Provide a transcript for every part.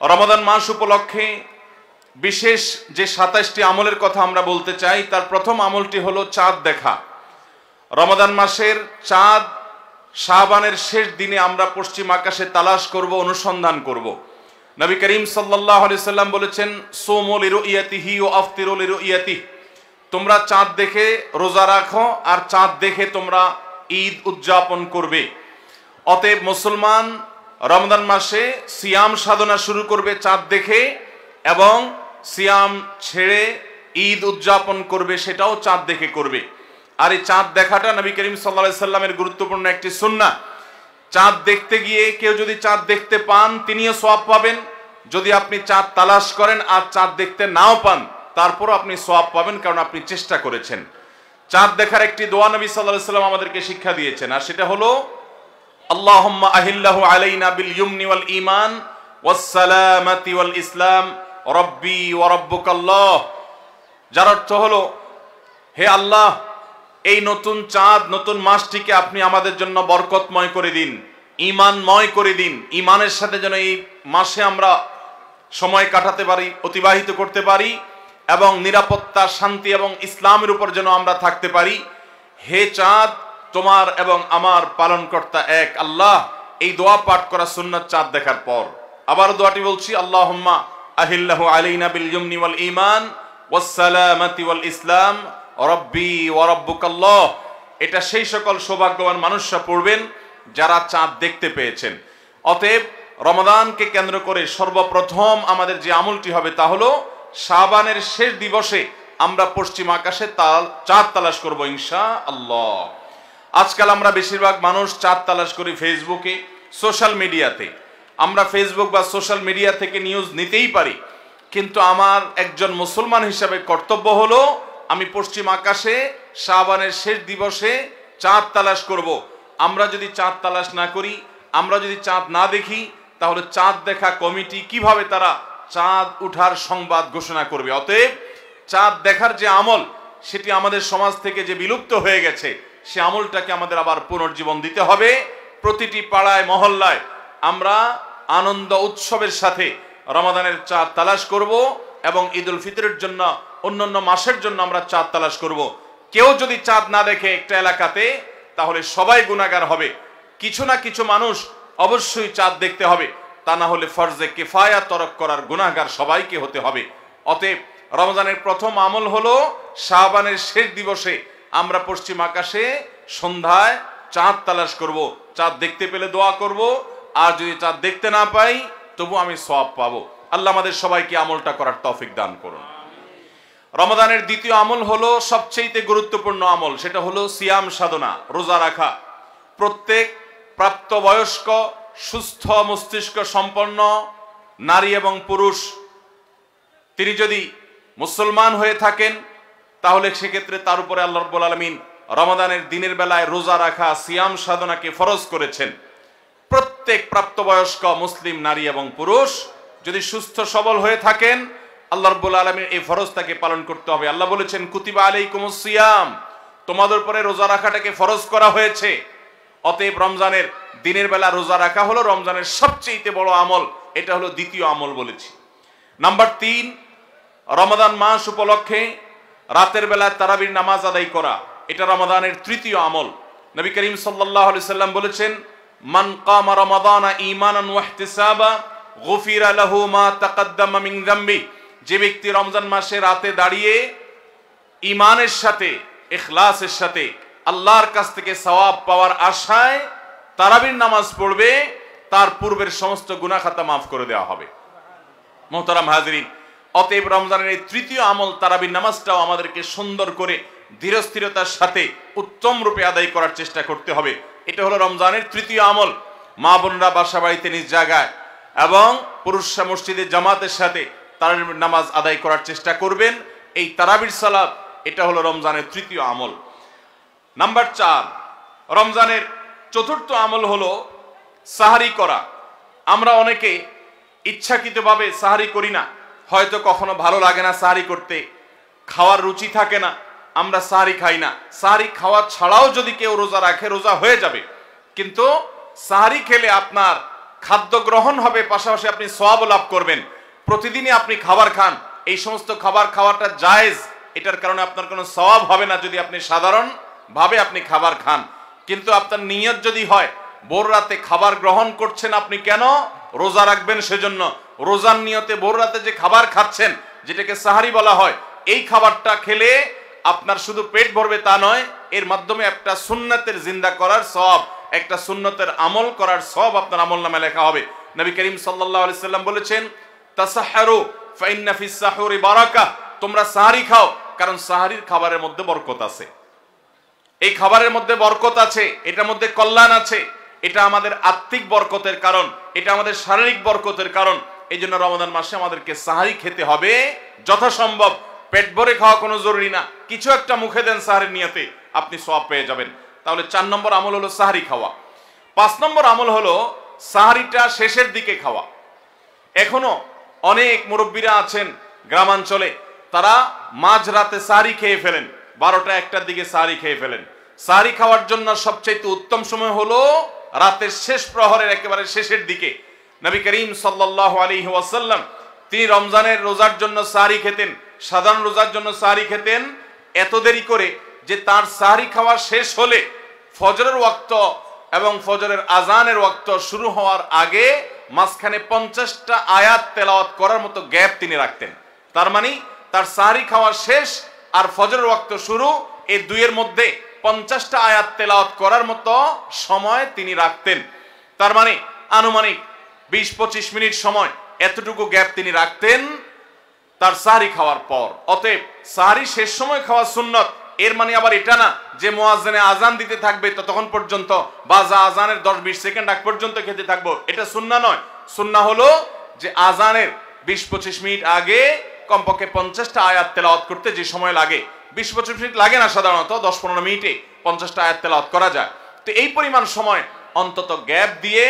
রমাদান মাস উপলক্ষে বিশেষ যে 27টি আমলের কথা আমরা বলতে চাই, তার প্রথম আমলটি হলো চাঁদ দেখা। রমাদান মাসের চাঁদ শাবানের শেষ দিনে আমরা পশ্চিম আকাশে তালাশ করব, অনুসন্ধান করব। নবী করিম সাল্লাল্লাহু আলাইহি সাল্লাম বলেছেন, সুমু লিরুইয়াতিহি ওয়া আফতিরু লিরুইয়াতিহি, তোমরা চাঁদ দেখে রোজা রাখো আর চাঁদ দেখে তোমরা ঈদ উদযাপন করবে। অতএব মুসলমান রমজান মাসে সিয়াম সাধনা শুরু করবে চাঁদ দেখে, এবং সিয়াম ছেড়ে ঈদ উদযাপন করবে সেটাও চাঁদ দেখে করবে। আর এই চাঁদ দেখাটা নবী করিম সাল্লাল্লাহু আলাইহি সাল্লামের গুরুত্বপূর্ণ একটি সুন্নাহ। চাঁদ দেখতে গিয়ে কেউ যদি চাঁদ দেখতে পান তিনিও সওয়াব পাবেন। যদি আপনি চাঁদ তালাশ করেন আর চাঁদ দেখতে নাও পান, তারপরও আপনি সওয়াব পাবেন, কারণ আপনি চেষ্টা করেছেন। চাঁদ দেখার একটি দোয়া নবী সাল্লাল্লাহু আলাইহি সাল্লাম আমাদেরকে শিক্ষা দিয়েছেন, আর সেটা হলো আল্লাহুম্মা আহিল্লাহু আলাইনা বিল ইয়ুমনি ওয়াল ঈমান ওয়াস সালামাতি ওয়াল ইসলাম রব্বি ওয়া রাব্বুকাল্লাহ। যার অর্থ হলো, হে আল্লাহ, এই নতুন চাঁদ, নতুন মাসটিকে আপনি আমাদের জন্য বরকতময় করে দিন, ঈমানময় করে দিন। ঈমানের সাথে যেন এই মাসে আমরা সময় কাটাতে পারি, অতিবাহিত করতে পারি, এবং নিরাপত্তা, শান্তি এবং ইসলামের উপর যেন আমরা থাকতে পারি। হে চাঁদ, তোমার এবং আমার পালনকর্তা এক আল্লাহ। এই দোয়া পাঠ করা সুন্নাত চাঁদ দেখার পর। আবার দোয়াটি বলছি, আল্লাহুম্মা আহিল্লাহু আলাইনা বিল ইয়ুমনি ওয়াল ঈমান ওয়াস সালামাতি ওয়াল ইসলাম রব্বি ওয়া রাব্বুকাল্লাহ। এটা সেই সকল সৌভাগ্যবান মানুষরা পড়বেন যারা চাঁদ দেখতে পেয়েছেন। অতএব রমাদানকে কেন্দ্র করে সর্বপ্রথম আমাদের যে আমলটি হবে তা হলো শাবানের শেষ দিবসে আমরা পশ্চিম আকাশে চাঁদ তালাশ করব ইনশাআল্লাহ। আজকাল আমরা বেশিরভাগ মানুষ চাঁদ তালাশ করি ফেসবুকে, সোশ্যাল মিডিয়াতে। আমরা ফেসবুক বা সোশ্যাল মিডিয়া থেকে নিউজ নিতেই পারি, কিন্তু আমার একজন মুসলমান হিসাবে কর্তব্য হলো আমি পশ্চিম আকাশে শাবানের শেষ দিবসে চাঁদ তালাশ করব। আমরা যদি চাঁদ তালাশ না করি, আমরা যদি চাঁদ না দেখি, তাহলে চাঁদ দেখা কমিটি কিভাবে তারা চাঁদ উঠার সংবাদ ঘোষণা করবে? অতএব চাঁদ দেখার যে আমল, সেটি আমাদের সমাজ থেকে যে বিলুপ্ত হয়ে গেছে, সে আমলটাকে আমাদের আবার পুনর্জীবন দিতে হবে। প্রতিটি পাড়ায় মহল্লায় আমরা আনন্দ উৎসবের সাথে রমাদানের চাঁদ তালাশ করব, এবং ঈদুল ফিতরের জন্য, অন্যান্য মাসের জন্য আমরা চাঁদ তালাশ করব। কেউ যদি চাঁদ না দেখে একটা এলাকাতে, তাহলে সবাই গুনাহগার হবে। কিছু না কিছু মানুষ অবশ্যই চাঁদ দেখতে হবে, তা না হলে ফরজে কিফায়া তরক করার গুনাহগার সবাইকে হতে হবে। অতএব রমজানের প্রথম আমল হলো শাবানের শেষ দিবসে আমরা পশ্চিম আকাশে সন্ধ্যায় চাঁদ তালাশ করব। চাঁদ দেখতে পেলে দোয়া করব, আর যদি চাঁদ দেখতে না পাই তবু আমি সওয়াব পাবো। আল্লাহ আমাদের সবাইকে আমলটা করার তৌফিক দান করুন। রমাদানের দ্বিতীয় আমল হলো সবচেয়ে গুরুত্বপূর্ণ আমল, সেটা হলো সিয়াম সাধনা, রোজা রাখা। প্রত্যেক প্রাপ্তবয়স্ক সুস্থ মস্তিষ্ক সম্পন্ন নারী এবং পুরুষ, তিনি যদি মুসলমান হয়ে থাকেন, তাহলে সেক্ষেত্রে তার উপরে আল্লাহ রাব্বুল আলামিন রমাদানের দিনের বেলায় রোজা রাখা, সিয়াম সাধনাকে ফরজ করেছেন। প্রত্যেক প্রাপ্তবয়স্ক মুসলিম নারী এবং পুরুষ যদি সুস্থ সবল হয়ে থাকেন, আল্লাহ রাব্বুল আলামিন এই ফরজটাকে পালন করতে হবে। আল্লাহ বলেছেন, কুতিবা আলাইকুমুস সিয়াম, তোমাদের উপরে রোজা রাখাটাকে ফরজ করা হয়েছে। অতএব রমজানের দিনের বেলা রোজা রাখা হলো রমজানের সবচেয়ে বড় আমল। এটা হলো দ্বিতীয় আমল বলেছি। নাম্বার 3, রমাদান মাস উপলক্ষে রাতের বেলা তারাবির নামাজ আদায় করা, এটা রমাদানের তৃতীয় আমল। নবী করিম সাল্লাল্লাহু আলাইহি সাল্লাম বলেছেন, মান কামা রমাদানা ঈমানান ওয়া ইহতিসাবা গুফিরা লাহু মা তাকাদ্দামা মিন যামবি। যে ব্যক্তি রমজান মাসে রাতে দাঁড়িয়ে ঈমানের সাথে, ইখলাসের সাথে আল্লাহর কাছ থেকে সওয়াব পাওয়ার আশায় তারাবির নামাজ পড়বে, তার পূর্বের সমস্ত গুনাহ খাতা মাফ করে দেওয়া হবে। মুহতারাম হাজিরিন, অতএব রমজানের এই তৃতীয় আমল তারাবির নামাজটাও আমাদেরকে সুন্দর করে ধীরস্থিরতার সাথে উত্তম রূপে আদায় করার চেষ্টা করতে হবে। এটা হলো রমজানের তৃতীয় আমল। মা বোনরা বাসা বাড়িতে নিজ জায়গায় এবং পুরুষরা মসজিদে জামাতের সাথে তারাবির নামাজ আদায় করার চেষ্টা করবেন। এই তারাবির সালাত, এটা হলো রমজানের তৃতীয় আমল। নাম্বার 4, রমজানের চতুর্থ আমল হলো সাহারি করা। আমরা অনেকে ইচ্ছাকৃতভাবে সাহারি করি না, হয়তো কখনো ভালো লাগে না সাহারি করতে, খাওয়ার রুচি থাকে না, আমরা সাহারি খাই না। সাহারি খাওয়া ছাড়াও যদি কেউ রোজা রাখে, রোজা হয়ে যাবে, কিন্তু সাহারি খেলে আপনার খাদ্য গ্রহণ হবে, পাশাপাশি আপনি সওয়াব লাভ করবেন। প্রতিদিনই আপনি খাবার খান, এই সমস্ত খাবার খাওয়াটা জায়েজ, এটার কারণে আপনার কোনো সওয়াব হবে না যদি আপনি সাধারণ ভাবে আপনি খাবার খান। কিন্তু আপনার নিয়ত যদি হয় ভোর রাতে খাবার গ্রহণ করছেন আপনি, কেন? রোজা রাখবেন সেজন্য। রোজার নিয়তে ভোর রাতে যে খাবার খাচ্ছেন, যেটাকে সাহারি বলা হয়, এই খাবারটা খেলে আপনার শুধু পেট ভরবে তা নয়, এর মাধ্যমে একটা সুন্নতের জিন্দা করার সওয়াব, একটা সুন্নতের আমল করার সওয়াব আপনার আমলনামায় লেখা হবে। নবী করিম সাল্লাল্লাহু আলাইহি সাল্লাম বলেছেন, তাসাহহারু ফাইন্না ফিস সাহুরি বারাকা, তোমরা সাহারি খাও, কারণ সাহারির খাবারের মধ্যে বরকত আছে। এই খাবারের মধ্যে বরকত আছে, এটার মধ্যে কল্যাণ আছে। এটা আমাদের আত্মিক বরকতের কারণ, এটা আমাদের শারীরিক বরকতের কারণ। এই জন্য রমাদান মাসে আমাদেরকে সাহারি খেতে হবে যথাসম্ভব। পেট ভরে খাওয়া কোনো জরুরি না, কিছু একটা মুখে দেন সাহারির নিয়তে, আপনি সওয়াব পেয়ে যাবেন। তাহলে 4 নম্বর আমল হলো সাহারি খাওয়া। 5 নম্বর আমল হলো সাহারিটা শেষের দিকে খাওয়া। এখনো অনেক মুরব্বীরা আছেন গ্রামাঞ্চলে, তারা মাঝরাতে সাহারি খেয়ে ফেলেন, 12টা 1টার দিকে সাহারি খেয়ে ফেলেন। সাহারি খাওয়ার জন্য সবচেয়ে উত্তম সময় হলো রাতের শেষ প্রহরের একেবারে শেষের দিকে। নবী করিম সাল্লাল্লাহু আলাইহি ওয়াসাল্লাম তিনি রমজানের রোজার জন্য সাহারি খেতেন, সাধারণ রোজার জন্য সাহারি খেতেন এত দেরি করে যে তার সাহারি খাওয়া শেষ হলে ফজরের ওয়াক্ত এবং ফজরের আজানের ওয়াক্ত শুরু হওয়ার আগে মাঝখানে 50টা আয়াত তেলাওয়াত করার মতো গ্যাপ তিনি রাখতেন। তার মানে তার সাহারি খাওয়া শেষ আর ফজরের ওয়াক্ত শুরু, এই দুইয়ের মধ্যে 50টা আয়াত তেলাওয়াত করার মতো সময় তিনি রাখতেন। তার মানে আনুমানিক 20-25 মিনিট সময়, এতটুকু গ্যাপ তিনি রাখতেন তার সাহারি খাওয়ার পর। অতএব সাহারি শেষ সময় খাওয়া সুন্নত। এর মানে আবার এটা না যে মুয়াজ্জিনে আজান দিতে থাকবে ততক্ষণ পর্যন্ত, বা আজানের 10-20 সেকেন্ড আগ পর্যন্ত খেতে থাকবো, এটা সুন্নাহ নয়। সুন্নাহ হলো যে আজানের 20-25 মিনিট আগে কমপক্ষে 50টা আয়াত তেলাওয়াত করতে যে সময় লাগে, 20-25 মিনিট লাগে না, সাধারণত 10-15 মিনিটে 50টা আয়াত তেলাওয়াত করা যায়। তো এই পরিমাণ সময় অন্তত গ্যাপ দিয়ে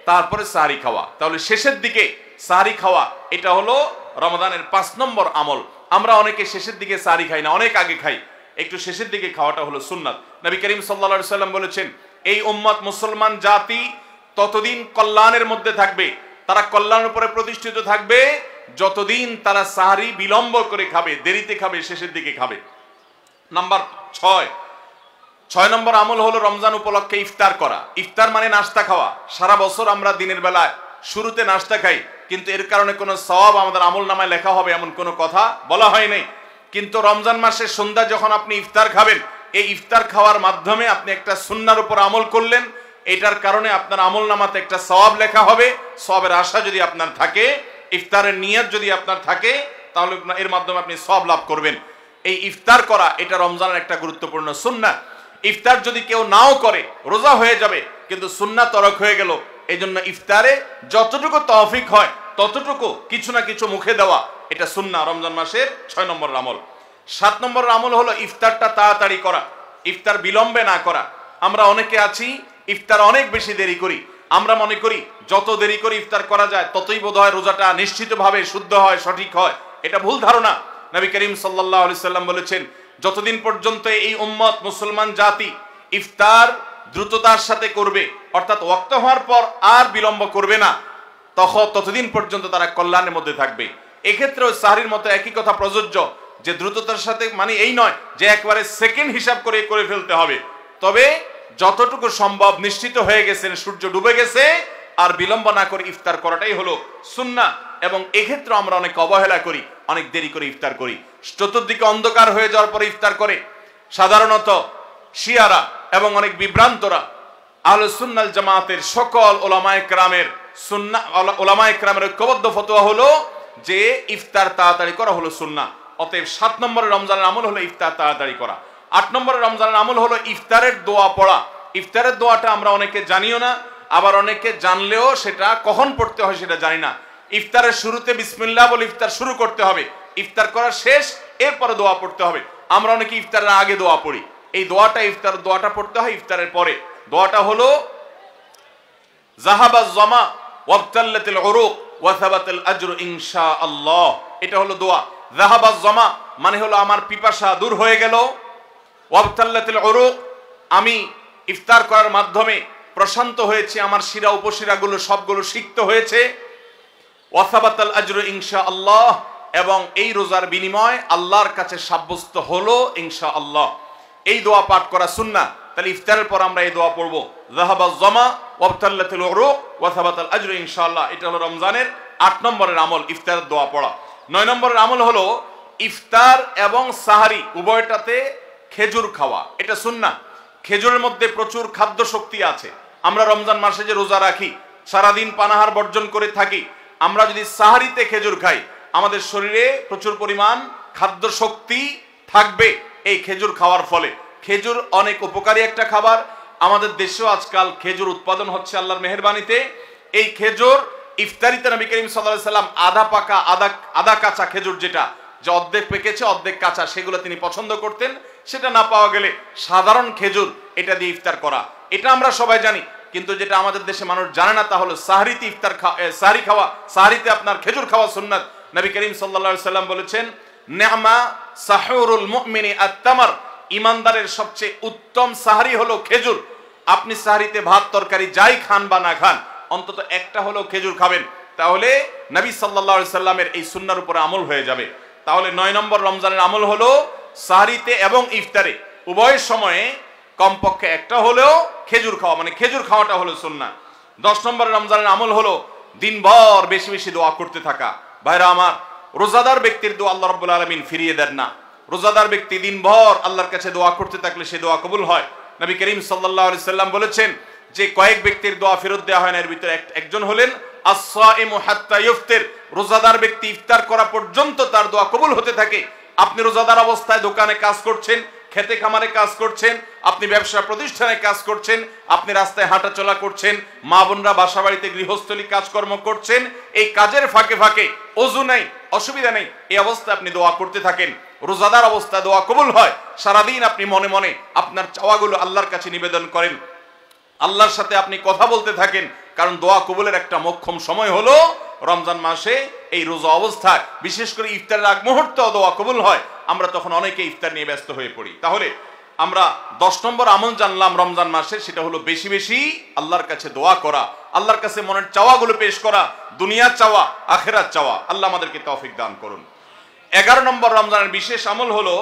তারপরে সাহারি খাওয়া। তাহলে শেষের দিকে সাহারি খাওয়া, এটা হলো রমাদানের 5 নম্বর আমল। আমরা অনেকে শেষের দিকে সাহারি খাই না, অনেক আগে খাই। একটু শেষের দিকে খাওয়াটা হলো সুন্নাত। নবী করিম সাল্লাল্লাহু আলাইহি সাল্লাম বলেছেন, এই উম্মত মুসলমান জাতি ততদিন কল্যাণের মধ্যে থাকবে, তারা কল্যাণের উপরে প্রতিষ্ঠিত থাকবে যতদিন তারা সাহারি বিলম্ব করে খাবে, দেরিতে খাবে, শেষের দিকে খাবে। নাম্বার 6 নম্বর আমল হলো রমজান উপলক্ষে ইফতার করা। ইফতার মানে নাস্তা খাওয়া। সারা বছর আমরা দিনের বেলায় শুরুতে নাস্তা খাই, কিন্তু এর কারণে কোনো সওয়াব আমাদের আমলনামায় লেখা হবে এমন কোনো কথা বলা হয় নাই। কিন্তু রমজান মাসের সন্ধ্যা যখন আপনি ইফতার খাবেন, এই ইফতার খাওয়ার মাধ্যমে আপনি একটা সুন্নাহর উপর আমল করলেন, এটার কারণে আপনার আমলনামাতে একটা সওয়াব লেখা হবে। সওয়াবের আশা যদি আপনার থাকে, ইফতারের নিয়ত যদি আপনার থাকে, তাহলে এর মাধ্যমে আপনি সওয়াব লাভ করবেন। এই ইফতার করা এটা রমজানের একটা গুরুত্বপূর্ণ সুন্নাহ। ইফতার যদি কেউ নাও করে রোজা হয়ে যাবে, কিন্তু সুন্নাহ তরক হয়ে গেল। এই জন্য ইফতারে যতটুকু তৌফিক হয় ততটুকু কিছু না কিছু মুখে দেওয়া, এটা সুন্নাহ, রমজান মাসের 6 নম্বর আমল। 7 নম্বর আমল হলো ইফতারটা তাড়াতাড়ি করা, ইফতার বিলম্বে না করা। আমরা অনেকে আছি ইফতার অনেক বেশি দেরি করি। আমরা মনে করি যত দেরি করে ইফতার করা যায় ততই বোধহয় রোজাটা নিশ্চিতভাবে শুদ্ধ হয়, সঠিক হয়। এটা ভুল ধারণা। নবী করিম সাল্লাল্লাহু আলাইহি সাল্লাম বলেছেন, যতদিন পর্যন্ত এই উম্মত মুসলমান জাতি ইফতার দ্রুততার সাথে করবে, অর্থাৎ ওয়াক্ত হওয়ার পর আর বিলম্ব করবে না, ততদিন পর্যন্ত তারা কল্যাণের মধ্যে থাকবে। এক্ষেত্রেও সাহরির মতো একই কথা প্রযোজ্য, যে দ্রুততার সাথে মানে এই নয় যে একবারে সেকেন্ড হিসাব করে ফেলতে হবে, তবে যতটুকু সম্ভব নিশ্চিত হয়ে গেছেন সূর্য ডুবে গেছে আর বিলম্ব না করে ইফতার করাটাই হলো সুন্নাহ। এবং এক্ষেত্রে আমরা অনেক অবহেলা করি, অনেক দেরি করে ইফতার করি, চতুর্দিকে অন্ধকার হয়ে যাওয়ার পরে ইফতার করে। সাধারণত শিয়ারা এবং অনেক বিভ্রান্তরা আহলুস সুন্নাহ জামাতের সকল ওলামায়ে কেরামের ওলামায়ে কেরামের ঐক্যবদ্ধ ফতোয়া হলো যে ইফতার তাড়াতাড়ি করা হলো সুন্নাহ। অতএব 7 নম্বরের রমজানের আমল হলো ইফতার তাড়াতাড়ি করা। 8 নম্বরের রমজানের আমল হলো ইফতারের দোয়া পড়া। ইফতারের দোয়াটা আমরা অনেকে জানিও না, আবার অনেকে জানলেও সেটা কখন পড়তে হয় সেটা জানি না। ইফতারের শুরুতে বিসমিল্লাহ বলে ইফতার শুরু করতে হবে, ইফতার করা শেষ, এরপরে দোয়া পড়তে হবে। আমরা অনেকে ইফতারের আগে দোয়া পড়ি, এই দোয়াটা ইফতার দোয়াটা পড়তে হয় ইফতারের পরে। দোয়াটা হলো যাহাবাজ জামা ওয়াবতাল্লাতিল উরুক ওয়া সাবাতাল আজরু ইনশাআল্লাহ। এটা হলো দোয়া। যাহাবাজ জামা মানে হলো আমার পিপাসা দূর হয়ে গেল, ওয়াবতাল্লাতিল উরুক আমি ইফতার করার মাধ্যমে প্রশান্ত হয়েছে, আমার শিরা উপশিরাগুলো সবগুলো সিক্ত হয়েছে। ওয়াসাবাতাল আজরু ইনশাআল্লাহ, এবং এই রোজার বিনিময় আল্লাহর কাছে সাব্যস্ত হলো ইনশাআল্লাহ। এই দোয়া পাঠ করা সুন্নাহ। তাহলে ইফতারের পর আমরা এই দোয়া পড়বো, যাহাবাজ জামা ওয়াবতাল্লাতিল উরুক ওয়াসাবাতাল আজরু ইনশাআল্লাহ। এটা হলো রমজানের 8 নম্বরের আমল, ইফতারের দোয়া পড়া। 9 নম্বরের আমল হলো ইফতার এবং সাহারি উভয়টাতে খেজুর খাওয়া। এটা সুন্নাহ। খেজুরের মধ্যে প্রচুর খাদ্য শক্তি আছে। আমরা রমজান মাসে যে রোজা রাখি, সারাদিন পানাহার বর্জন করে থাকি, আমরা যদি সাহারিতে খেজুর খাই, আমাদের শরীরে প্রচুর পরিমাণ খাদ্য শক্তি থাকবে এই খেজুর খাওয়ার ফলে। খেজুর অনেক উপকারী একটা খাবার। আমাদের দেশেও আজকাল খেজুর উৎপাদন হচ্ছে আল্লাহর মেহেরবানিতে। এই খেজুর ইফতারিতে নবী করিম সাল্লাল্লাহু আলাইহি সাল্লাম আধা পাকা আধা কাঁচা খেজুর, যেটা যে অর্ধেক পেকেছে অর্ধেক কাঁচা, সেগুলো তিনি পছন্দ করতেন। সেটা না পাওয়া গেলে সাধারণ খেজুর, এটা দিয়ে ইফতার করা, এটা আমরা সবাই জানি। কিন্তু যেটা আমাদের দেশে মানুষ জানে না, তা হলো সাহরিতে সাহরি খাওয়া, সাহরিতে আপনার খেজুর খাওয়া সুন্নাত। নবী করিম সাল্লাল্লাহু আলাইহি সাল্লাম বলেছেন, নি'মা সাহুরুল মুমিনি আত-তামার, ইমানদারের সবচেয়ে উত্তম সাহরি হলো খেজুর। আপনি সাহরিতে ভাত তরকারি যাই খান বা না খান, অন্তত একটা হলো খেজুর খাবেন, তাহলে নবী সাল্লাল্লাহু আলাইহি সাল্লামের এই সুন্নাহর উপরে আমল হয়ে যাবে। তাহলে 9 নম্বর রমজানের আমল হলো সাহরিতে এবং ইফতারে উভয় সময়ে কমপক্ষে একটা হলেও খেজুর খাওয়া, মানে খেজুর খাওয়াটা হলো সুন্নাহ। 10 নম্বর রমজানের আমল হলো দিনভর বেশি বেশি দোয়া করতে থাকা। ভাইরা আমার, রোজাদার ব্যক্তির দোয়া আল্লাহ রাব্বুল আলামিন ফিরিয়ে দেন না। রোজাদার ব্যক্তি দিনভর আল্লাহর কাছে দোয়া করতে থাকলে সে দোয়া কবুল হয়। নবী করিম সাল্লাল্লাহু আলাইহি সাল্লাম বলেছেন যে কয়েক ব্যক্তির দোয়া ফেরত দেওয়া হয় না, এর ভিতরে একজন হলেন আস-সাইমু হাত্তা ইফতির, রোজাদার ব্যক্তি ইফতার করা পর্যন্ত তার দোয়া কবুল হতে থাকে। আপনি রোজাদার অবস্থায় দোকানে কাজ করছেন, খেতে খামারে কাজ করছেন, আপনি ব্যবসা প্রতিষ্ঠানে কাজ করছেন, আপনি রাস্তায় হাঁটাচলা করছেন, মা বোনরা বাসা বাড়িতে গৃহস্থলী কাজকর্ম করছেন, এই কাজের ফাঁকে ফাঁকে ওযু নেই, অসুবিধা নেই, এই অবস্থায় আপনি দোয়া করতে থাকেন। রোজাদার অবস্থায় দোয়া কবুল হয়। সারাদিন আপনি মনে মনে আপনার চাওয়াগুলো আল্লাহর কাছে নিবেদন করেন, আল্লাহর সাথে আপনি কথা বলতে থাকেন, কারণ দোয়া কবুলের একটা মোক্ষম সময় হলো রমজান মাসে এই রোজা অবস্থায়। বিশেষ করে ইফতারের আগ মুহূর্তে দোয়া কবুল হয়, আমরা তখন অনেকে ইফতার নিয়ে ব্যস্ত হয়ে পড়ি। তাহলে আমরা 10 নম্বর আমল জানলাম রমজান মাসে, সেটা হলো বেশি বেশি আল্লাহর কাছে দোয়া করা, আল্লাহর কাছে মনের চাওয়াগুলো পেশ করা, দুনিয়ার চাওয়া আখিরাত চাওয়া। আল্লাহ আমাদেরকে তৌফিক দান করুন। 11 নম্বর রমজানের বিশেষ আমল হলো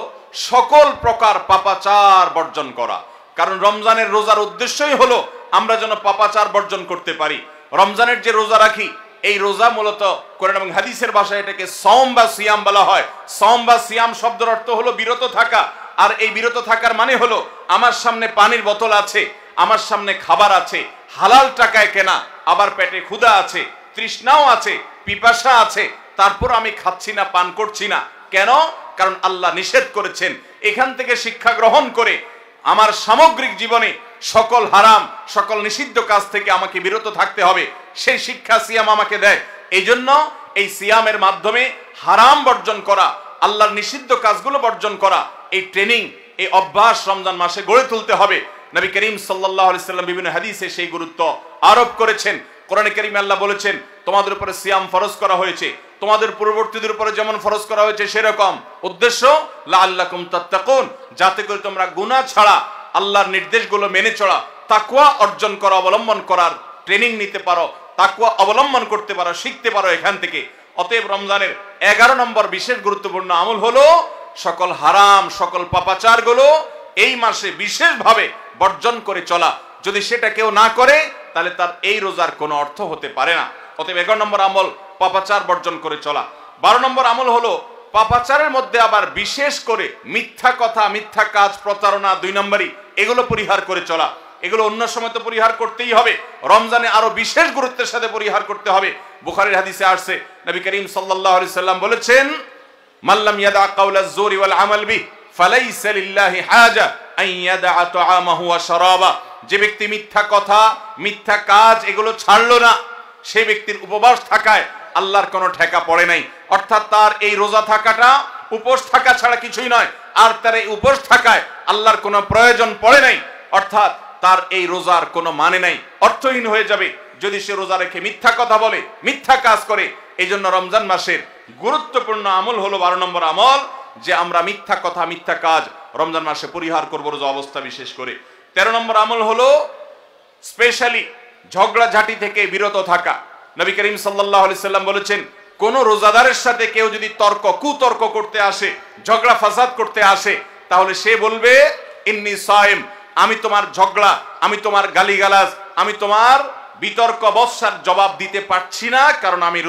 সকল প্রকার পাপাচার বর্জন করা। কারণ রমজানের রোজার উদ্দেশ্যই হলো আমরা যেন পাপাচার বর্জন করতে পারি। রমজানের যে রোজা রাখি, এই রোজা মূলত কোরআন এবং হাদিসের ভাষায় এটাকে সওম বা সিয়াম বলা হয়। সওম বা সিয়াম শব্দের অর্থ হলো বিরত থাকা। আর এই বিরত থাকার মানে হলো আমার সামনে পানির বোতল আছে, আমার সামনে খাবার আছে, হালাল টাকায় কেনা, আবার পেটে ক্ষুধা আছে, তৃষ্ণাও আছে, পিপাসা আছে, তারপর আমি খাচ্ছি না, পান করছি না। কেন? কারণ আল্লাহ নিষেধ করেছেন। এখান থেকে শিক্ষা গ্রহণ করে আমার সামগ্রিক জীবনে সকল হারাম, সকল নিষিদ্ধ কাজ থেকে আমাকে বিরত থাকতে হবে, সেই শিক্ষা সিয়াম আমাকে দেয়। এই জন্য এই সিয়ামের মাধ্যমে হারাম বর্জন করা, আল্লাহর নিষিদ্ধ কাজগুলো বর্জন করা, এই ট্রেনিং, এই অভ্যাস রমজান মাসে গড়ে তুলতে হবে। নবী করিম সাল্লাল্লাহু আলাইহি সাল্লাম বিভিন্ন হাদিসে সেই গুরুত্ব আরোপ করেছেন। কোরআনে কারীমে আল্লাহ বলেছেন, তোমাদের উপরে সিয়াম ফরজ করা হয়েছে, তোমাদের পূর্ববর্তীদের উপরে যেমন ফরজ করা হয়েছে সেরকম। উদ্দেশ্য লাআল্লাকুম তাত্তাকুন, যাতে করে তোমরা গুনাহ ছাড়া আল্লাহর নির্দেশগুলো মেনে চলা, তাকওয়া অর্জন করা, অবলম্বন করার ট্রেনিং নিতে পারো, তাকওয়া অবলম্বন করতে পারো, শিখতে পারো এখান থেকে। অতএব রমজানের 11 নম্বর বিশেষ গুরুত্বপূর্ণ আমল হলো সকল হারাম, সকল পাপাচারগুলো এই মাসে বিশেষভাবে বর্জন করে চলা। যদি সেটা কেউ না করে তাহলে তার এই রোজার কোনো অর্থ হতে পারে না। অতএব 11 নম্বর আমল পাপাচার বর্জন করে চলা। 12 নম্বর আমল হলো পাপাচারের মধ্যে আবার বিশেষ করে মিথ্যা কথা, মিথ্যা কাজ, প্রতারণা 2 নম্বরই, এগুলো পরিহার করে চলা। এগুলো অন্য সময় তো পরিহার করতেই হবে, রমজানে আরো বিশেষ গুরুত্বের সাথে পরিহার করতে হবে। বুখারীর হাদিসে আসছে, নবী করিম সাল্লাল্লাহু আলাইহি সাল্লাম বলেছেন, মাল্লাম ইয়াদা কাওলাজ জুরি ওয়াল আমাল বিহি ফালাইসা লিল্লাহি হাজা আন ইয়াদা তাআমাহু ওয়া শারাবা। যে ব্যক্তি মিথ্যা কথা, মিথ্যা কাজ এগুলো ছাড়লো না, সেই ব্যক্তির উপবাস থাকায় আল্লাহর কোনো ঠেকা পড়ে নাই। অর্থাৎ তার এই রোজা থাকাটা উপোস থাকা ছাড়া কিছুই নয়, আর তার এই উপোস থাকায় আল্লাহর কোনো প্রয়োজন পড়ে নাই। অর্থাৎ তার এই রোজার কোনো মানে নাই, অর্থহীন হয়ে যাবে যদি সে রোজা রেখে মিথ্যা কথা বলে, মিথ্যা কাজ করে। এই জন্য রমজান মাসের গুরুত্বপূর্ণ আমল হলো 12 নম্বর আমল, যে আমরা মিথ্যা কথা, মিথ্যা কাজ রমজান মাসে পরিহার করবো রোজা অবস্থা বিশেষ করে। 13 নম্বর আমল হলো স্পেশালি ঝগড়াঝাটি থেকে বিরত থাকা। নবী করিম সাল্লাল্লাহু আলাইহি সাল্লাম বলেছেন, কোন রোজাদারের সাথে কেউ যদি কুতর্ক করতে আসে, ঝগড়া ফাসাদ করতে আসে, তাহলে সে বলবে ইন্নী সায়েম, আমি তোমার ঝগড়া, আমি তোমার গালিগালাজ, আমি তোমার বিতর্ক বৎসার জবাব দিতে পারছি না, কারণ আমি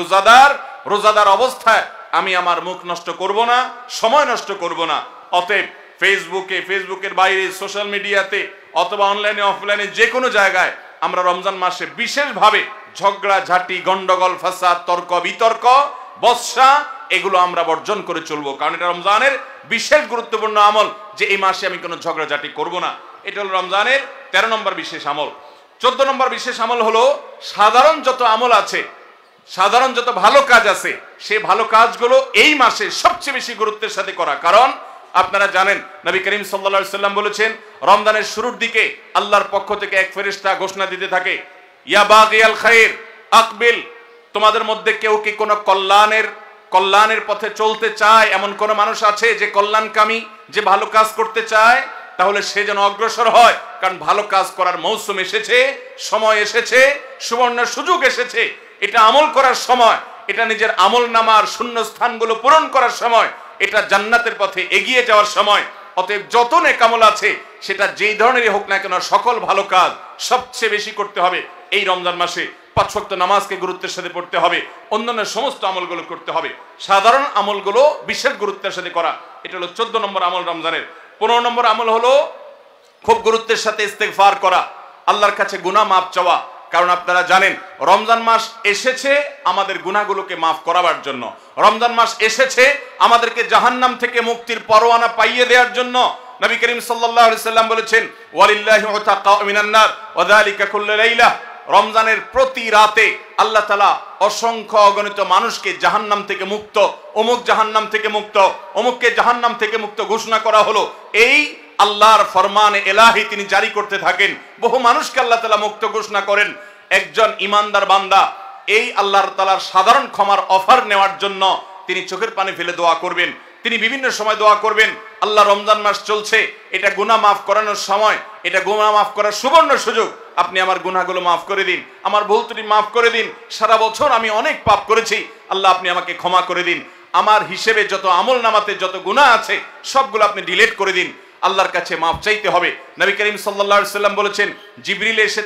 রোজাদার অবস্থায় আমি আমার মুখ নষ্ট করব না, সময় নষ্ট করব না। অতএব ফেসবুকের বাইরে, সোশ্যাল মিডিয়াতে অথবা অনলাইনে অফলাইনে যে কোনো জায়গায় আমরা রমজান মাসে বিশেষভাবে ঝগড়াঝাটি, গন্ডগোল, ফাসাদ, তর্ক বিতর্ক, বৎসা এগুলো আমরা বর্জন করে চলবো, কারণ এটা রমজানের বিশেষ গুরুত্বপূর্ণ আমল যে এই মাসে আমি কোনো ঝগড়াঝাটি করব না। এটা হলো রমজানের 13 নম্বর বিশেষ আমল। 14 নম্বর বিশেষ আমল হলো সাধারণ যত আমল আছে, সাধারণ যত ভালো কাজ আছে, সেই ভালো কাজগুলো এই মাসে সবচেয়ে বেশি গুরুত্বের সাথে করা। কারণ আপনারা জানেন নবী করিম সাল্লাল্লাহু আলাইহি সাল্লাম বলেছেন, রমজানের শুরুর দিকে আল্লাহর পক্ষ থেকে এক ফেরেশতা ঘোষণা দিতে থাকে, ইয়া বাগিয়াল খায়র আকবিল, তোমাদের মধ্যে কেউ কি কোনো কল্যাণের পথে চলতে চায়, এমন কোন মানুষ আছে যে কল্যাণকামী, যে ভালো কাজ করতে চায়, তাহলে সে যেন অগ্রসর হয়, কারণ ভালো কাজ করার মৌসুম এসেছে, সময় এসেছে, সুবর্ণ সুযোগ এসেছে। এটা আমল করার সময়, এটা নিজের আমল নামার শূন্য স্থানগুলো পূরণ করার সময়, এটা জান্নাতের পথে এগিয়ে যাওয়ার সময়। অতএব যত নেক আমল আছে, সেটা যেই ধরনেরই হোক না কেন, সকল ভালো কাজ সবচেয়ে বেশি করতে হবে এই রমজান মাসে। 5 ওয়াক্ত নামাজকে গুরুত্বের সাথে পড়তে হবে, অন্যান্য সমস্ত আমলগুলো করতে হবে, সাধারণ আমলগুলো বিশেষ গুরুত্বের সাথে করা। এটা হলো 14 নম্বর আমল রমজানের। 15 নম্বর আমল হলো খুব গুরুত্বের সাথে ইস্তেগফার করা, আল্লাহর কাছে গুনাহ মাফ চাওয়া। কারণ আপনারা জানেন রমজান মাস এসেছে আমাদের গুনাহগুলোকে মাফ করাবার জন্য, রমজান মাস এসেছে আমাদেরকে জাহান্নাম থেকে মুক্তির পরোয়ানা পাইয়ে দেওয়ার জন্য। নবী করিম সাল্লাল্লাহু আলাইহি সাল্লাম বলেছেন, ওয়ালিল্লাহি উতাকা মিনান নার ওয়া যালিকা কুল্লু লাইলা, রমজানের প্রতি রাতে আল্লাহ তাআলা অসংখ্য অগণিত মানুষকে জাহান্নাম থেকে মুক্ত, অমুক জাহান্নাম থেকে মুক্ত, অমুককে জাহান্নাম থেকে মুক্ত ঘোষণা করা হলো। এই আল্লাহর ফরমান এলাহি তিনি জারি করতে থাকেন, বহু মানুষকে আল্লাহ তাআলা মুক্ত ঘোষণা করেন। একজন ইমানদার বান্দা এই আল্লাহর তাআলার সাধারণ ক্ষমার অফার নেওয়ার জন্য তিনি চোখের পানি ফেলে দোয়া করবেন, তিনি বিভিন্ন সময় দোয়া করবেন, আল্লাহ রমজান মাস চলছে, এটা গুনাহ মাফ করানোর সময়, এটা গুনাহ মাফ করার সুবর্ণ সুযোগ, আপনি আমার গুনাহগুলো মাফ করে দিন, আমার ভুল ত্রুটি মাফ করে দিন, সারা বছর আমি অনেক পাপ করেছি, আল্লাহ আপনি আমাকে ক্ষমা করে দিন, আমার হিসেবে যত আমল নামাতে যত গুনাহ আছে সবগুলো আপনি ডিলিট করে দিন। আল্লাহর কাছে মাফ চাইতে হবে। নবী করিম সাল্লাল্লাহু আলাইহি সাল্লাম বলেছেন, জিবরিল এসে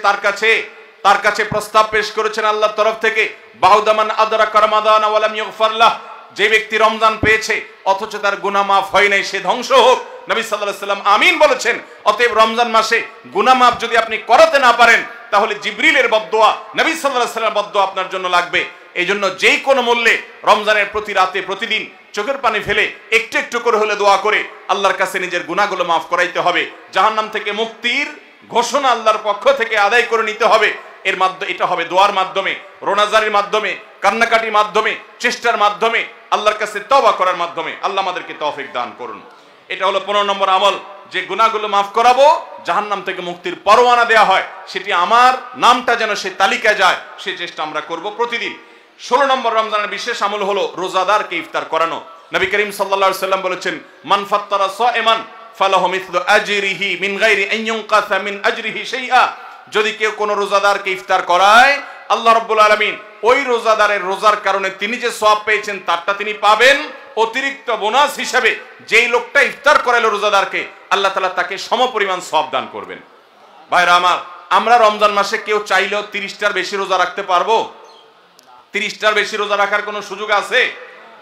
তার কাছে প্রস্তাব পেশ করেছেন আল্লাহর তরফ থেকে, বাউদামান আদরাকা রমাদান ওয়া লাম ইগফার লাহ, যে ব্যক্তি রমজান পেয়েছে অথচ তার গুনাহ মাফ হয় নাই, সে ধ্বংস হোক। নবী সাল্লাল্লাহু আলাইহি সাল্লাম আমিন বলেছেন। অতএব রমজান মাসে গুনাহ মাফ যদি আপনি করাতে না পারেন, তাহলে জিবরিলের বদদোয়া, নবী সাল্লাল্লাহু আলাইহি সাল্লামের বদদোয়া আপনার জন্য লাগবে। এই জন্য যেই কোনো মূল্যে রমজানের প্রতি রাতে প্রতিদিন চোখের পানি ফেলে একটু একটু করে হলে দোয়া করে আল্লাহর কাছে নিজের গুনাহগুলো মাফ করাইতে হবে। জাহান্নাম থেকে মুক্তির ঘোষণা আল্লাহর পক্ষ থেকে আদায় করে নিতে হবে। এর মাধ্যমে এটা হবে দোয়ার মাধ্যমে, রোনাজারির মাধ্যমে, কান্নাকাটির মাধ্যমে, চেষ্টার মাধ্যমে, আল্লাহর কাছে তওবা করার মাধ্যমে। আল্লাহ আমাদেরকে তৌফিক দান করুন। এটা হলো 15 নম্বর আমল, যে গুনাহগুলো মাফ করাবো, জাহান্নাম থেকে মুক্তির পরোয়ানা দেওয়া হয়, সেটি আমার নামটা যেন সেই তালিকায় যায়, সেই চেষ্টা আমরা করব প্রতিদিন। 16 নম্বর রমজানের বিশেষ আমল হলো রোজাদারকে ইফতার করানো। নবী করিম সাল্লাল্লাহু আলাইহি সাল্লাম বলেছেন, মান ফাত্তারা সাইমান ফালাহু মিথলু আজরিহি মিন গায়রি আন ইউনকাসা মিন আজরিহি শাইআ, যদি কেউ কোনো রোজাদারকে ইফতার করায়, আল্লাহ রাব্বুল আলামিন ওই রোজাদারের রোজার কারণে তিনি যে সওয়াব পেয়েছেন তারটা তিনি পাবেন, অতিরিক্ত বোনাস হিসেবে যেই লোকটা ইফতার করালো রোজাদারকে, আল্লাহ তাআলা তাকে সমপরিমাণ সওয়াব দান করবেন। ভাইরা আমার, আমরা রমজান মাসে কেউ চাইলেও 30টার বেশি রোজা রাখতে পারবো? 30টার বেশি রোজা রাখার কোনো সুযোগ আছে?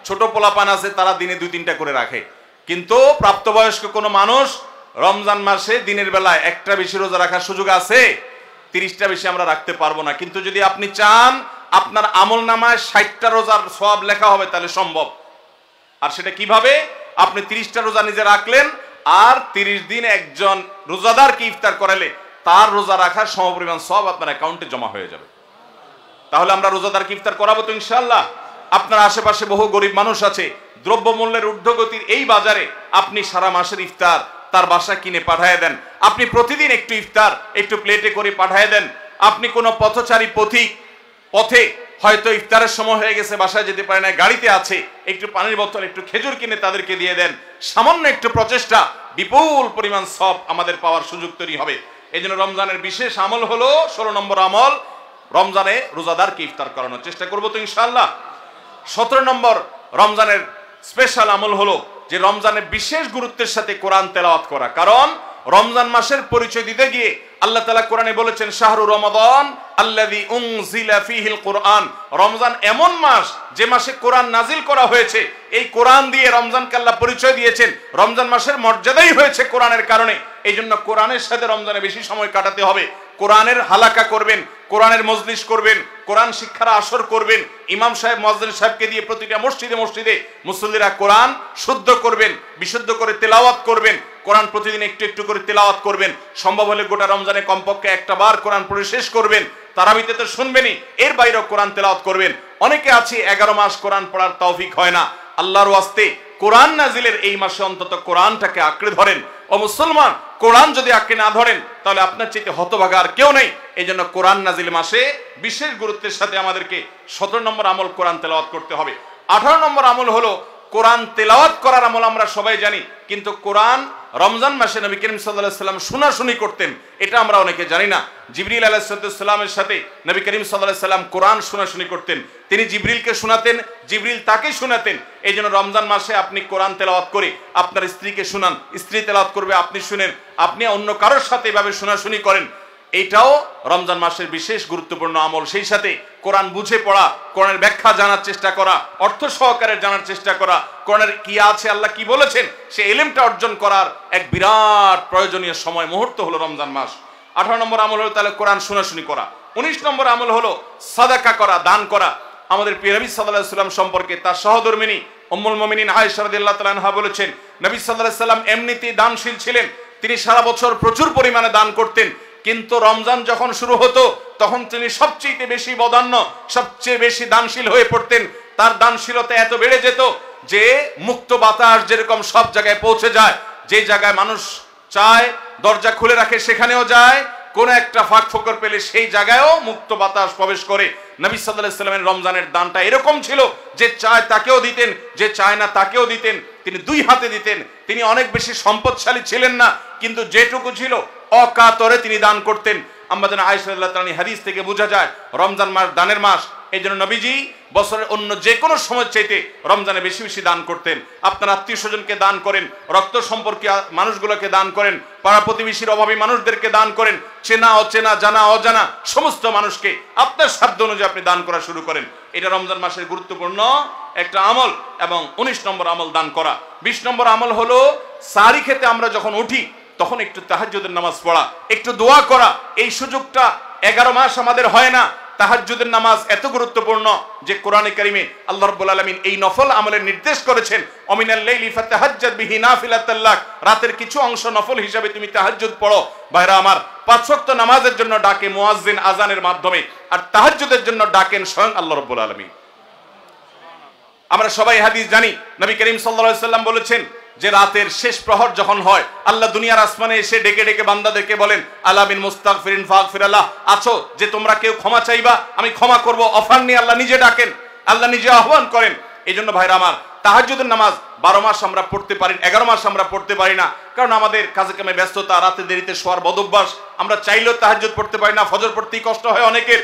ছোট পোলাপান আছে, তারা দিনে 2-3টা করে রাখে, কিন্তু প্রাপ্তবয়স্ক কোনো মানুষ রমজান মাসে দিনের বেলায় একটা বেশি রোজা রাখার সুযোগ আছে? 30টা বেশি আমরা রাখতে পারবো না। কিন্তু যদি আপনি চান আপনার আমল নামায় 60টা রোজার সওয়াব লেখা হবে, তাহলে সম্ভব। আর সেটা কিভাবে? আপনি 30টা রোজা নিজে রাখলেন, আর 30 দিন একজন রোজাদারকে ইফতার করালে তার রোজা রাখার সমপরিমাণ সওয়াব আপনার অ্যাকাউন্টে জমা হয়ে যাবে। তাহলে আমরা রোজাদারকে ইফতার করাবো তো ইনশাআল্লাহ। আপনার আশেপাশে বহু গরিব মানুষ আছে, দ্রব্যমূল্যের ঊর্ধ্বগতির এই বাজারে আপনি সারা মাসের ইফতার তার বাসা কিনে পাঠায় দেন, আপনি প্রতিদিন একটু ইফতার একটু প্লেটে করে পাঠায় দেন। আপনি কোনো পথচারী পথে হয়তো ইফতারের সময় হয়ে গেছে, বাসায় যেতে পারে না, গাড়িতে আছে, একটু পানির বোতল একটু খেজুর কিনে তাদেরকে দিয়ে দেন। সামান্য একটু প্রচেষ্টা বিপুল পরিমাণ সওয়াব আমাদের পাওয়ার সুযোগ তৈরি হবে। এই জন্য রমজানের বিশেষ আমল হলো 16 নম্বর আমল, রমজানে রোজাদারকে ইফতার করানোর চেষ্টা করবো তো ইনশাআল্লাহ। 17 নম্বর রমজানের স্পেশাল আমল হলো যে রমজানে বিশেষ গুরুত্বের সাথে কোরআন তেলাওয়াত করা। কারণ রমজান মাসের পরিচয় দিতে গিয়ে আল্লাহ তাআলা কোরআনে বলেছেন শাহরু রমাদান আল্লাযী উনজিলা ফীহিল কুরআন, রমজান এমন মাস যে মাসে কোরআন নাজিল করা হয়েছে। এই কোরআন দিয়ে রমজানকে আল্লাহ পরিচয় দিয়েছেন, রমজান মাসের মর্যাদাই হয়েছে কোরআনের কারণে। এই জন্য কোরআনের সাথে রমজানে বেশি সময় কাটাতে হবে। কোরআনের হালাকা করবেন, কোরআনের মজলিস করবেন, কোরআন শিক্ষার আসর করবেন, ইমাম সাহেব মুয়াজ্জিন সাহেবকে দিয়ে প্রতিটা মসজিদে মসজিদে মুসল্লিরা কোরআন শুদ্ধ করবেন, বিশুদ্ধ করে তেলাওয়াত করবেন, কোরআন প্রতিদিন একটু একটু করে তেলাওয়াত করবেন। সম্ভব হলে গোটা রমজানে কমপক্ষে একটা বার কোরআন পড়ে শেষ করবেন। তারাবিতে তো শুনবেনই, এর বাইরেও কোরআন তেলাওয়াত করবেন। অনেকে আছে 11 মাস কোরআন পড়ার তৌফিক হয় না, আল্লাহর ওয়াস্তে কোরআন নাজিলের এই মাসে অন্তত কোরআনটাকে আঁকড়ে ধরেন। ও মুসলমান, কোরআন যদি আঁকড়ে না ধরেন তাহলে আপনার চাইতে হতভাগা আর কেউ নেই। এই জন্য কোরআন নাজিল মাসে বিশেষ গুরুত্বের সাথে আমাদেরকে 17 নম্বর আমল কোরআন তেলাওয়াত করতে হবে। 18 নম্বর আমল হলো কোরআন তেলাওয়াত করার আমল। আমরা সবাই জানি, কিন্তু কোরআন রমজান মাসে নবী করিম সাল্লাল্লাহু আলাইহি ওয়াসাল্লাম শোনাশুনি করতেন, এটা আমরা অনেকে জানি না। জিবরিল আলাইহিস সালামের সাথে নবী করিম সাল্লাল্লাহু আলাইহি ওয়াসাল্লাম কোরআন শোনাশুনি করতেন। তিনি জিবরিলকে শোনাতেন, জিবরিল তাকে শোনাতেন। এই জন্য রমজান মাসে আপনি কোরআন তেলাওয়াত করে আপনার স্ত্রীকে শোনান, স্ত্রী তেলাওয়াত করবে, আপনি শুনেন, আপনি অন্য কারোর সাথে এভাবে শোনাশুনি করেন। এইটাও রমজান মাসের বিশেষ গুরুত্বপূর্ণ আমল। সেই সাথে কোরআন বুঝে পড়া, কোরআনের ব্যাখ্যা জানার চেষ্টা করা, অর্থ সহকারে জানার চেষ্টা করা, কোরআনের কি আছে, আল্লাহ কি বলেছেন, সে ইলমটা অর্জন করার এক বিরাট প্রয়োজনীয় সময় মুহূর্ত হলো রমজান মাস। 18 নম্বর আমল হলো তাহলে কোরআন শোনাশুনি করা। 19 নম্বর আমল হলো সাদাকা করা, দান করা। আমাদের প্রিয় নবী সাল্লাল্লাহু আলাইহি ওয়াসাল্লাম সম্পর্কে তার সহধর্মিনী উম্মুল মুমিনিন আয়েশা রাদিয়াল্লাহু তাআলা আনহা বলেছেন, নবী সাল্লাল্লাহু আলাইহি ওয়াসাল্লাম এমনিতেই দানশীল ছিলেন। তিনি সারা বছর প্রচুর পরিমাণে দান করতেন, কিন্তু রমজান যখন শুরু হতো তখন তিনি সবচেয়ে বেশি বদান্য, সবচেয়ে বেশি দানশীল হয়ে পড়তেন। তার দানশীলতা এত বেড়ে যেত যে মুক্ত বাতাস যেরকম সব জায়গায় পৌঁছে যায়, যে জায়গায় মানুষ চায় দরজা খুলে রাখে সেখানেও যায়, কোন একটা ফাঁক ফোকর পেলে সেই জায়গায়ও মুক্ত বাতাস প্রবেশ করে। নবী সাল্লাল্লাহু আলাইহি ওয়াসাল্লামের রমজানের দানটা এরকম ছিল যে চায় তাকেও দিতেন, যে চায় না তাকেও দিতেন। তিনি দুই হাতে দিতেন। তিনি অনেক বেশি সম্পদশালী ছিলেন না, কিন্তু যেটুকু ছিল অকাতরে তিনি দান করতেন। আমাদের আয়েশা রাদিয়াল্লাহু তাআলা হাদিস থেকে বোঝা যায় রমজান মাস দানের মাস। এই জন্য নবীজি বছরের অন্য যে কোনো সময় চাইতে রমজানে বেশি বেশি দান করতেন। আপনার আত্মীয় স্বজনকে দান করেন, রক্ত সম্পর্কীয় মানুষগুলোকে দান করেন, পাড়া প্রতিবেশীর অভাবী মানুষদেরকে দান করেন, চেনা অচেনা, জানা অজানা সমস্ত মানুষকে আপনার সাধ্য অনুযায়ী আপনি দান করা শুরু করেন। এটা রমজান মাসের গুরুত্বপূর্ণ একটা আমল। এবং 19 নম্বর আমল দান করা। 20 নম্বর আমল হলো সাহরি খেতে আমরা যখন উঠি তখন একটু তাহাজ্জুদের নামাজ পড়া, একটু দোয়া করা। এই সুযোগটা 11 মাস আমাদের হয় না। তাহাজ্জুদের নামাজ এত গুরুত্বপূর্ণ যে কোরআনে কারিমে আল্লাহ রাব্বুল আলামিন এই নফল আমলের নির্দেশ করেছেন, অমিনাল লাইলি ফাতাহাজ্জাদ বিহি নাফিলাতাল লাক, রাতের কিছু অংশ নফল হিসাবে তুমি তাহাজ্জুদ পড়ো। ভাইরা আমার, 5 ওয়াক্ত নামাজের জন্য ডাকে মুয়াজ্জিন আজানের মাধ্যমে, আর তাহাজ্জুদের জন্য ডাকেন স্বয়ং আল্লাহ রাব্বুল আলামিন। আমরা সবাই হাদিস জানি, নবী করিম সাল্লাল্লাহু আলাইহি ওয়াসাল্লাম বলেছেন যে রাতের শেষ প্রহর যখন হয় আল্লাহ দুনিয়ার আসমানে এসে ডেকে ডেকে বান্দাদেরকে বলেন, আলা মিন মুস্তাগফিরিন ফাগফিরাল্লাহ, আছো যে তোমরা কেউ ক্ষমা চাইবা আমি ক্ষমা করব। অফার নিয়ে আল্লাহ নিজে ডাকেন, আল্লাহ নিজে আহ্বান করেন। এই জন্য ভাইরা আমার, তাহাজ্জুদের নামাজ 12 মাস আমরা পড়তে পারি, 11 মাস আমরা পড়তে পারি না, কারণ আমাদের কাজে কামে ব্যস্ততা, রাতে দেরিতে শোয়ার বদভ্যাস। আমরা চাইলেও তাহাজ্জুদ পড়তে পারি না, ফজর পড়তেই কষ্ট হয় অনেকের।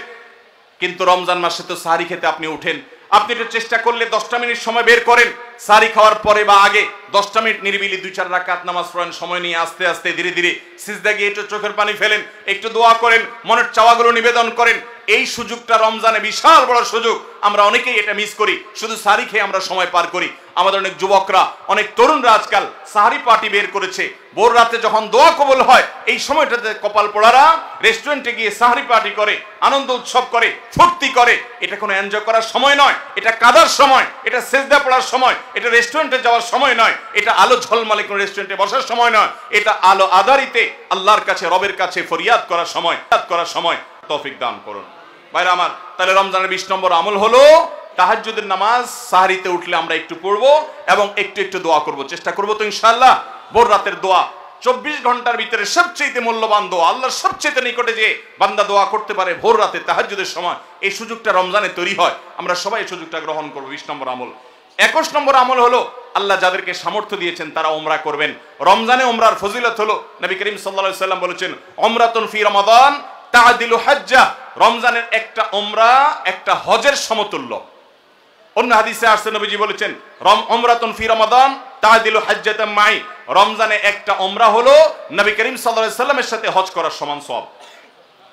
কিন্তু রমজান মাসে তো সাহরি খেতে আপনি উঠেন, আপনি একটু চেষ্টা করলে 10টা মিনিট সময় বের করেন, সাহরি খাওয়ার পরে বা আগে 10টা মিনিট নিরিবিলি 2-4 রাকাত নামাজ পড়েন, সময় নিয়ে আস্তে আস্তে ধীরে ধীরে সিজদা গিয়ে একটু চোখের পানি ফেলেন, একটু দোয়া করেন, মনের চাওয়াগুলো নিবেদন করেন। এই সুযোগটা রমজানে বিশাল বড় সুযোগ। আমরা অনেকেই এটা মিস করি, শুধু সাহরি খেয়ে আমরা সময় পার করি। আমাদের অনেক যুবকরা, অনেক তরুণরা আজকাল সাহরি পার্টি বের করেছে। ভোর রাতে যখন দোয়া কবুল হয় এই সময়টাতে কপাল পোড়ারা রেস্টুরেন্টে গিয়ে সাহরি পার্টি করে, আনন্দ উৎসব করে, ফুর্তি করে। এটা কোনো এনজয় করার সময় নয়, এটা কাদার সময়, এটা সেজদা পড়ার সময়, এটা রেস্টুরেন্টে যাওয়ার সময় নয়, এটা আলো ঝলমলে কোনো রেস্টুরেন্টে বসার সময় নয়, এটা আলো আধারিতে আল্লাহর কাছে, রবের কাছে ফরিয়াদ করার সময়। তৌফিক দান করুন ভাইরা আমার। তাহলে রমজানের 20 নম্বর আমল হলো তাহাজ্জুদের নামাজ সাহরিতে উঠলে আমরা একটু পড়বো এবং একটু একটু দোয়া করব, চেষ্টা করবো তো ইনশাআল্লাহ। ভোর রাতের দোয়া 24 ঘন্টার ভিতরে সবচেয়ে মূল্যবান দোয়া, আল্লাহর সবচেয়ে নিকটে যে বান্দা দোয়া করতে পারে ভোর রাতে তাহাজ্জুদের সময়। এই সুযোগটা রমজানে তৈরি হয়, আমরা সবাই এই সুযোগটা গ্রহণ করবো। 20 নম্বর আমল। 21 নম্বর আমল হলো আল্লাহ যাদেরকে সামর্থ্য দিয়েছেন তারা উমরা করবেন। রমজানে উমরার ফজিলত হলো, নবী করিম সাল্লাল্লাহু আলাইহি সাল্লাম বলেছেন, উমরাতুন ফি রমাদান তা'দিলু হাজ্জা। রমজানের একটা উমরা একটা হজের সমতুল্য। অন্য হাদিসে আসছে নবীজি বলেছেন, উমরাতুন ফি রমাদান তা'দিলু হাজ্জাতাম মাই। রমজানে একটা উমরা হলো নবী করিম সাল্লাল্লাহু আলাইহি সাল্লামের সাথে হজ করার সমান সওয়াব।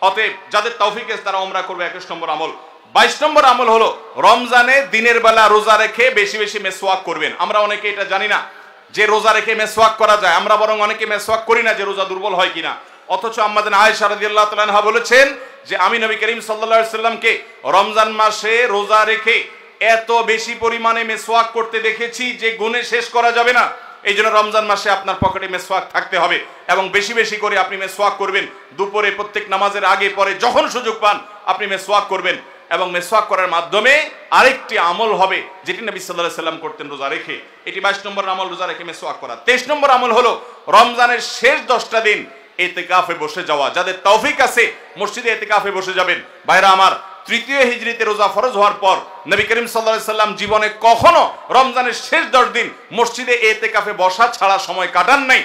অতএব যাদের তৌফিক আছে তারা উমরা করবে। 21 নম্বর আমল। 22 নম্বর আমল হলো রমজানে দিনের বেলা রোজা রেখে বেশি বেশি মেসওয়াক করবেন। আমরা অনেকে এটা জানি না যে রোজা রেখে মেসওয়াক করা যায়, আমরা বরং অনেকে মেসওয়াক করি না যে রোজা দুর্বল হয় কিনা। অথচ আম্মা জান আয়েশা রাদিয়াল্লাহু তাআলা আনহা বলেছেন যে আমি নবী করিম সাল্লাল্লাহু আলাইহি সাল্লামকে রমজান মাসে রোজা রেখে এত বেশি পরিমাণে মেসওয়াক করতে দেখেছি যে গুণে শেষ করা যাবে না। এই জন্য রমজান মাসে আপনার পকেটে মেসওয়াক থাকতে হবে এবং বেশি বেশি করে আপনি মেসওয়াক করবেন। দুপুরে প্রত্যেক নামাজের আগে পরে যখন সুযোগ পান আপনি মেসওয়াক করবেন এবং মেসওয়াক করার মাধ্যমে আরেকটি আমল হবে যেটি নবী সাল্লাল্লাহু আলাইহি সাল্লাম করতেন রোজা রেখে। এটি 22 নম্বর আমল, রোজা রেখে মেসওয়াক করা। 23 নম্বর আমল হলো রমজানের শেষ 10টা দিন ইতিকাফে বসে যাওয়া। যাদের তৌফিক আছে মসজিদে ইতিকাফে বসে যাবেন। ভাইরা আমার, তৃতীয় হিজরিতে রোজা ফরজ হওয়ার পর নবী করিম সাল্লাল্লাহু আলাইহি সাল্লাম জীবনে কখনো রমজানের শেষ 10 দিন মসজিদে ইতিকাফে বসা ছাড়া সময় কাটান নাই।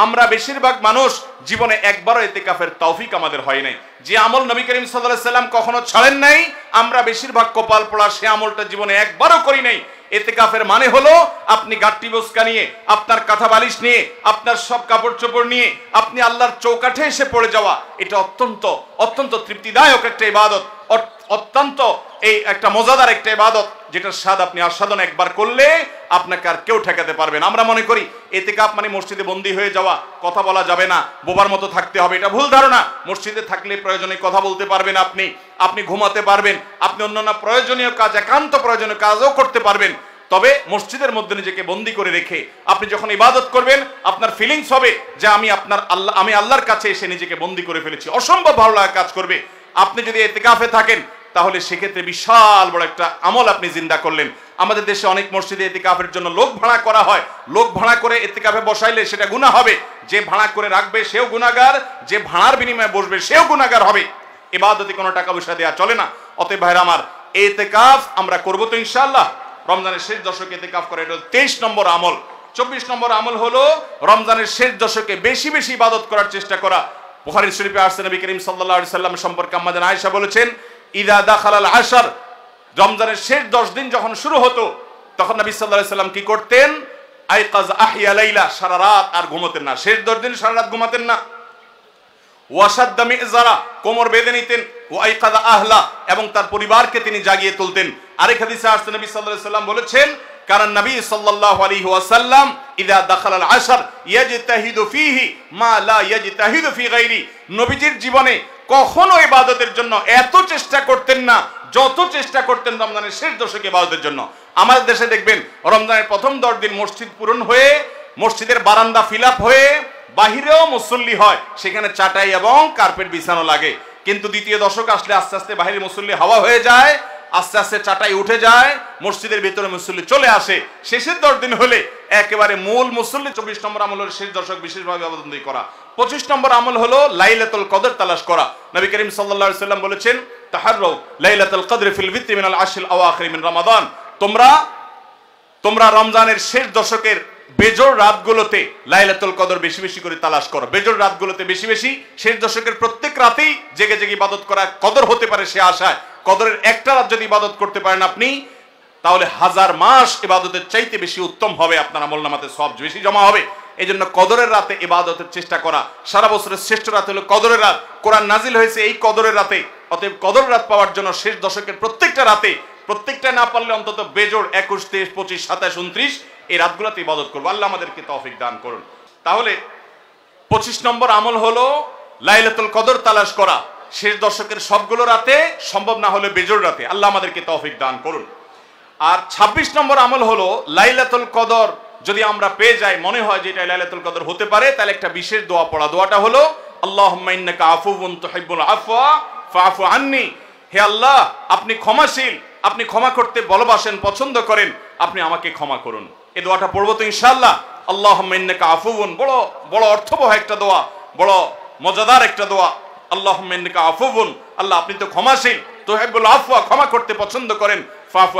আমরা বেশিরভাগ মানুষ জীবনে একবারও ইতিকাফের তৌফিক আমাদের হয় নাই। যে আমল নবী করিম সাল্লাল্লাহু আলাইহি সাল্লাম কখনো ছাড়েন নাই, আমরা বেশিরভাগ কপাল পোড়া সে আমলটা জীবনে একবারও করি নাই। ইতিকাফের মানে হলো আপনি গাট্টি বস্কা নিয়ে, আপনার কাঁথা বালিশ নিয়ে, আপনার সব কাপড় চোপড় নিয়ে আপনি আল্লাহর চৌকাঠে এসে পড়ে যাওয়া। এটা অত্যন্ত অত্যন্ত তৃপ্তিদায়ক একটা ইবাদত, অত্যন্ত এই একটা মজাদার একটা ইবাদত যেটার স্বাদ আপনি আস্বাদন একবার করলে আপনাকে আর কেউ ঠেকাতে পারবে না। আমরা মনে করি ইতিকাফ মানে মসজিদে বন্দী হয়ে যাওয়া, কথা বলা যাবে না, বোবার মতো থাকতে হবে। এটা ভুল ধারণা। মসজিদে থাকলে প্রয়োজনে কথা বলতে পারবেন, আপনি ঘুমাতে পারবেন, আপনি অন্যান্য প্রয়োজনীয় কাজ, একান্ত প্রয়োজনীয় কাজও করতে পারবেন। তবে মসজিদের মধ্যে নিজেকে বন্দী করে রেখে আপনি যখন ইবাদত করবেন আপনার ফিলিংস হবে যে আমি আল্লাহর কাছে এসে নিজেকে বন্দী করে ফেলেছি। অসম্ভব ভালো লাগা কাজ করবে। আপনি যদি ইতিকাফে থাকেন তাহলে সেক্ষেত্রে বিশাল বড় একটা আমল আপনি জিন্দা করলেন। আমাদের দেশে অনেক মসজিদে ইতিকাফের জন্য লোক ভাড়া করা হয়। লোক ভাড়া করে ইতিকাফে বসাইলে সেটা গুনাহ হবে। যে ভাড়া করে রাখবে সেও গুনাহগার, যে ভাড়ার বিনিময়ে বসবে সেও গুনাহগার হবে। ইবাদতে কোনো টাকা পয়সা দেওয়া চলে না। অতএব ভাইরা আমার, ইতিকাফ আমরা করব তো ইনশাআল্লাহ। রমজানের শেষ দশকে ইতিকাফ করে, এটা 23 নম্বর আমল। 24 নম্বর আমল হলো রমজানের শেষ দশকে বেশি বেশি ইবাদত করার চেষ্টা করা। বুখারী শরীফে আসছে নবী করিম সাল্লাল্লাহু আলাইহি সাল্লাম সম্পর্কে আম্মা জান আয়েশা বলেছেন, ইদা দাখালাল আশর, রমজানের শেষ 10 দিন যখন শুরু হতো তখন নবী সাল্লাল্লাহু আলাইহি সাল্লাম কি করতেন? আইকাজ আহিয়া লাইলা, সারা রাত আর ঘুমাতেন না। শেষ 10 দিন সারা রাত ঘুমাতেন না। ওয়াসাদ্দা মিযজারা, কোমর বেঁধে নিতেন। ওয়াইকাযা আহলা, এবং তার পরিবারকে তিনি জাগিয়ে তুলতেন। আরেক হাদিসে আসছে নবী সাল্লাল্লাহু আলাইহি সাল্লাম বলেছেন, কারণ নবী সাল্লাল্লাহু আলাইহি ওয়াসাল্লাম ইযা দাখালাল আশর ইয়াজতাহিদু ফীহি মা লা ইয়াজতাহিদু ফী গায়রি। নবীজির জীবনে কখনো ইবাদতের জন্য এত চেষ্টা করতেন না যত চেষ্টা করতেন রমজানের শেষ দশকে ইবাদতের জন্য। আমাদের দেশে দেখবেন রমজানের প্রথম 10 দিন মসজিদ পূরণ হয়ে, মসজিদের বারান্দা ফিল আপ হয়ে, বাহিরেও মুসল্লি হয়, সেখানে চাটাই এবং কার্পেট বিছানো লাগে। কিন্তু দ্বিতীয় দশক আসলে আস্তে আস্তে বাহিরে মুসল্লি হাওয়া হয়ে যায়, আস্তে আস্তে চাটাই উঠে যায়, মসজিদের ভিতরে মুসল্লি চলে আসে। শেষের 10 দিন হলে একেবারে মূল মুসল্লি। 24 নম্বর আমল হলো শেষ দশক বিশেষভাবে ইবাদতবন্দি করা। 25 নম্বর আমল হলো লাইলাতুল কদর তালাশ করা। নবী করিম সাল্লাল্লাহু আলাইহি সাল্লাম বলেছেন, তাহাররু লাইলাতুল কদর ফিল ভিতরি মিনাল আশরিল আওয়াখির মিন রমাদান। তোমরা রমজানের শেষ দশকের বেজোড় রাতগুলোতে লাইলাতুল কদর বেশি বেশি করে তালাশ করো। বেজোড় রাতগুলোতে বেশি বেশি, শেষ দশকের প্রত্যেক রাতেই জেগে জেগে ইবাদত করা কদর হতে পারে সে আশায়। কদরের একটা রাত যদি ইবাদত করতে পারেন আপনি, তাহলে 1000 মাস ইবাদতের চাইতে বেশি উত্তম হবে, আপনার আমলনামাতে সওয়াব বেশি জমা হবে। এই জন্য কদরের রাতে ইবাদতের চেষ্টা করা। সারা বছরের শ্রেষ্ঠ রাত হলো কদরের রাত। কোরআন নাজিল হয়েছে এই কদরের রাতে। অতএব কদর রাত পাওয়ার জন্য শেষ দশকের প্রত্যেকটা রাতে, প্রত্যেকটা না পারলে অন্তত বেজোড় 21, 23, 25, 27, 29 এই রাতগুলোতে ইবাদত করবো। আল্লাহ আমাদেরকে তৌফিক দান করুন। তাহলে 25 নম্বর আমল হলো লাইলাতুল কদর তালাশ করা। শেষ দশকের সবগুলো রাতে, সম্ভব না হলে বেজোড় রাতে। আল্লাহ আমাদেরকে তৌফিক দান করুন। আর 26 নম্বর আমল হলো লাইলাতুল কদর যদি আমরা পেয়ে যাই, মনে হয় যে এটা লাইলাতুল কদর হতে পারে, তাহলে একটা বিশেষ দোয়া পড়া। দোয়াটা হলো আল্লাহুম্মা ইন্নাকা আফুউন তুহিব্বুল আফওয়া ফাআফু আন্নি। হে আল্লাহ, আপনি ক্ষমাশীল, আপনি ক্ষমা করতে ভালোবাসেন, পছন্দ করেন, আপনি আমাকে ক্ষমা করুন। এই দোয়াটা পড়বো তো ইনশাআল্লাহ। আল্লাহুম্মা ইন্নাকা আফুউন, বড় বড় অর্থবহ একটা দোয়া, বড় মজাদার একটা দোয়া। আল্লাহুম্মা ইন্নাকা আফুউন, আল্লাহ আপনি তো ক্ষমাশীল, তুহিব্বুল আফওয়া ক্ষমা করতে পছন্দ করেন, ফাআফু